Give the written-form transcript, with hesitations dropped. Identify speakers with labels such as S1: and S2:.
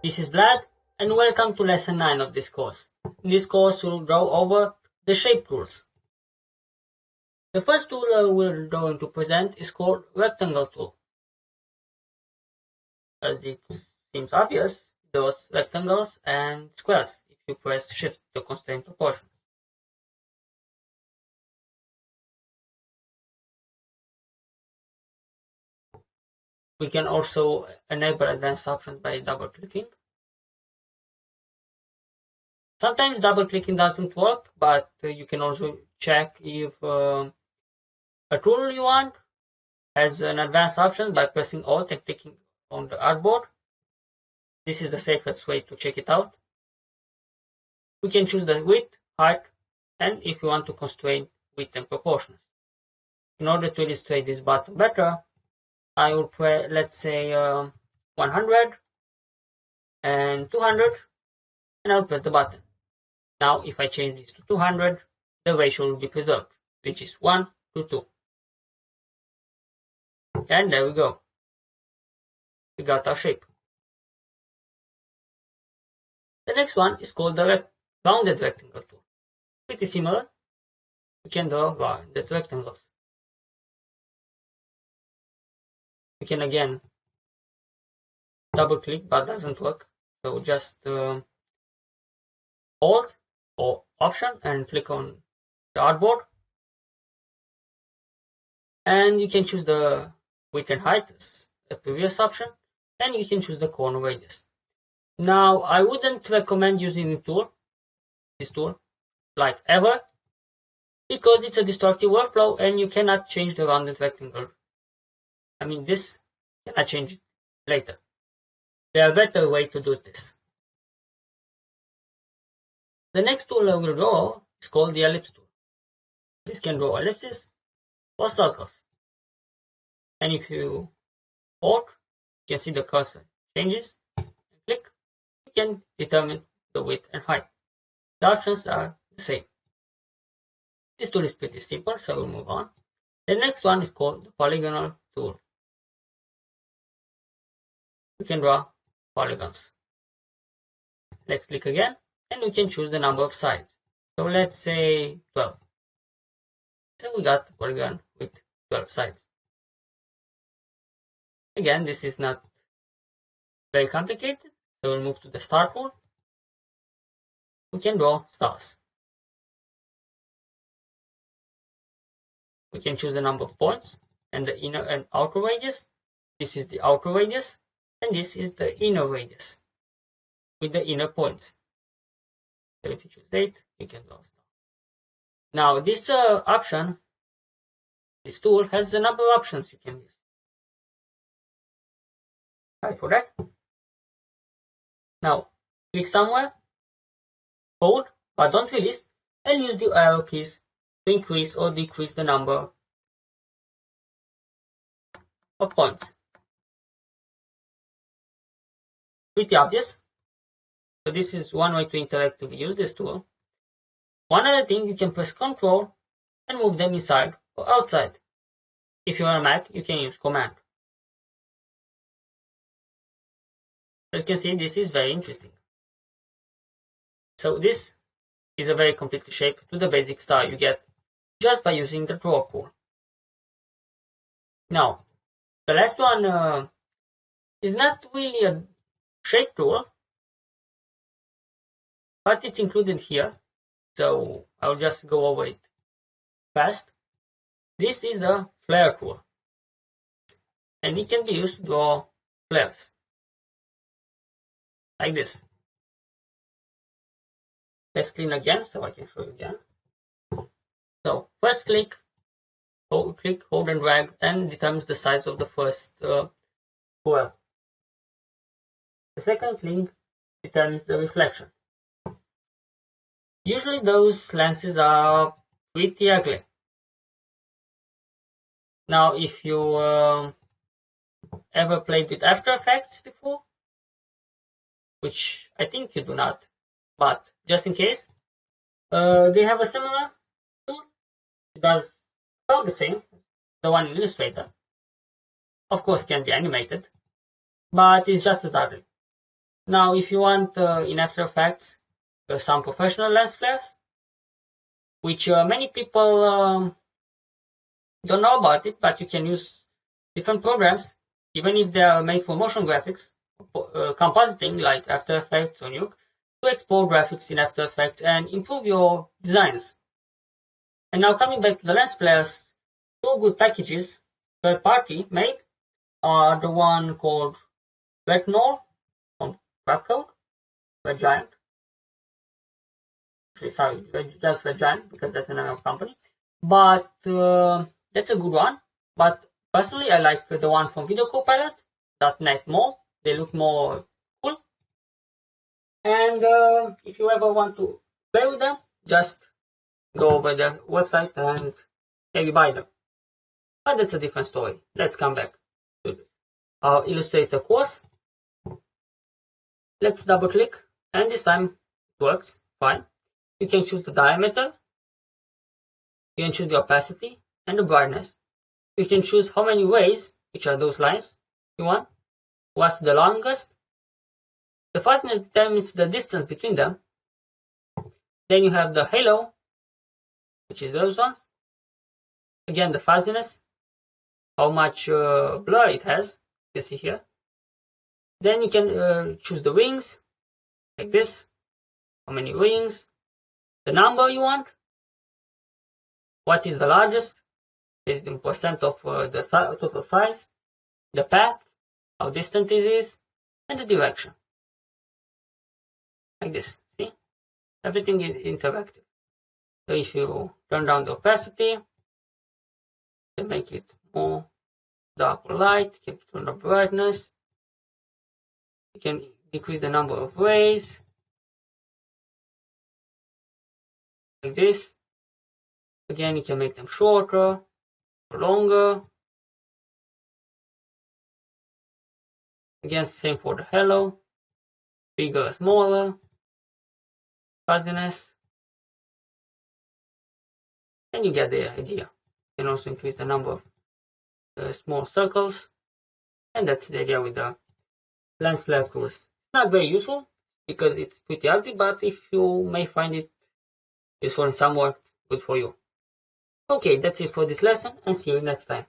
S1: This is Vlad, and welcome to lesson 9 of this course. In this course, we'll go over the shape tools. The first tool we're going to present is called rectangle tool. As it seems obvious, those rectangles and squares if you press Shift to constrain proportions. We can also enable advanced options by double-clicking. Sometimes double-clicking doesn't work, but you can also check if a tool you want has an advanced option by pressing Alt and clicking on the artboard. This is the safest way to check it out. We can choose the width, height, and if you want to constrain width and proportions. In order to illustrate this button better, I will press, let's say, 100 and 200, and I'll press the button. Now, if I change this to 200, the ratio will be preserved, which is 1 to 2. And there we go. We got our shape. The next one is called the rounded rectangle tool. Pretty similar. We can draw rounded rectangles. We can again double click, but doesn't work. So just Alt or Option and click on the artboard. And you can choose the width and height as the previous option. And you can choose the corner radius. Now, I wouldn't recommend using this tool, like ever, because it's a destructive workflow and you cannot change the rounded rectangle. I mean, this cannot change it later. There are better ways to do this. The next tool I will draw is called the ellipse tool. This can draw ellipses or circles. And if you Alt, you can see the cursor changes, and click, you can determine the width and height. The options are the same. This tool is pretty simple, so we'll move on. The next one is called the polygonal tool. We can draw polygons. Let's click again, and we can choose the number of sides. So let's say 12. So we got a polygon with 12 sides. Again, this is not very complicated, so we'll move to the star tool. We can draw stars. We can choose the number of points and the inner and outer radius. This is the outer radius, and this is the inner radius with the inner points. So if you choose 8, you can draw a star. Now, this option, this tool has a number of options you can use. Sorry for that. Now, click somewhere, hold, but don't release, and use the arrow keys to increase or decrease the number of points. Pretty obvious. So this is one way to interactively use this tool. One other thing, you can press Ctrl and move them inside or outside. If you're on a Mac, you can use Command. As you can see, this is very interesting. So this is a very complete shape to the basic star you get just by using the draw tool. Now, the last one is not really a shape tool, but it's included here. So I'll just go over it fast. This is a flare tool, and it can be used to draw flares like this. Let's clean again so I can show you again. So first click, hold and drag, and determines the size of the first flare. The second click determines the reflection. Usually those lenses are pretty ugly. Now, if you ever played with After Effects before, which I think you do not, but just in case, they have a similar tool. It does about the same, the one in Illustrator. Of course, can be animated, but it's just as ugly. Now, if you want in After Effects some professional lens flares, which many people don't know about it, but you can use different programs, even if they are made for motion graphics, compositing like After Effects or Nuke, to export graphics in After Effects and improve your designs. And now coming back to the lens flares, two good packages, third party made, are the one called Retinol from Crapcode, Red Giant. Sorry, just Red Giant because that's another company. But that's a good one. But personally, I like the one from Video Copilot.net more. They look more cool. And if you ever want to play with them, just go over their website and maybe buy them. But that's a different story. Let's come back to our Illustrator course. Let's double click, and this time it works fine. You can choose the diameter, you can choose the opacity and the brightness. You can choose how many rays, which are those lines, you want, what's the longest. The fuzziness determines the distance between them. Then you have the halo, which is those ones. Again, the fuzziness, how much blur it has, you can see here. Then you can choose the rings, like this, how many rings, the number you want, what is the largest, is in percent of the total size, the path, how distant it is, and the direction. Like this, see? Everything is interactive. So if you turn down the opacity, you can make it more dark or light, you can turn the brightness, you can decrease the number of rays, like this. Again, you can make them shorter or longer. Again, same for the halo, bigger or smaller, fuzziness, and you get the idea. You can also increase the number of small circles, and that's the idea with the lens flare tools. It's not very useful because it's pretty ugly, but if you may find it useful and somewhat good for you. Okay, that's it for this lesson, and see you next time.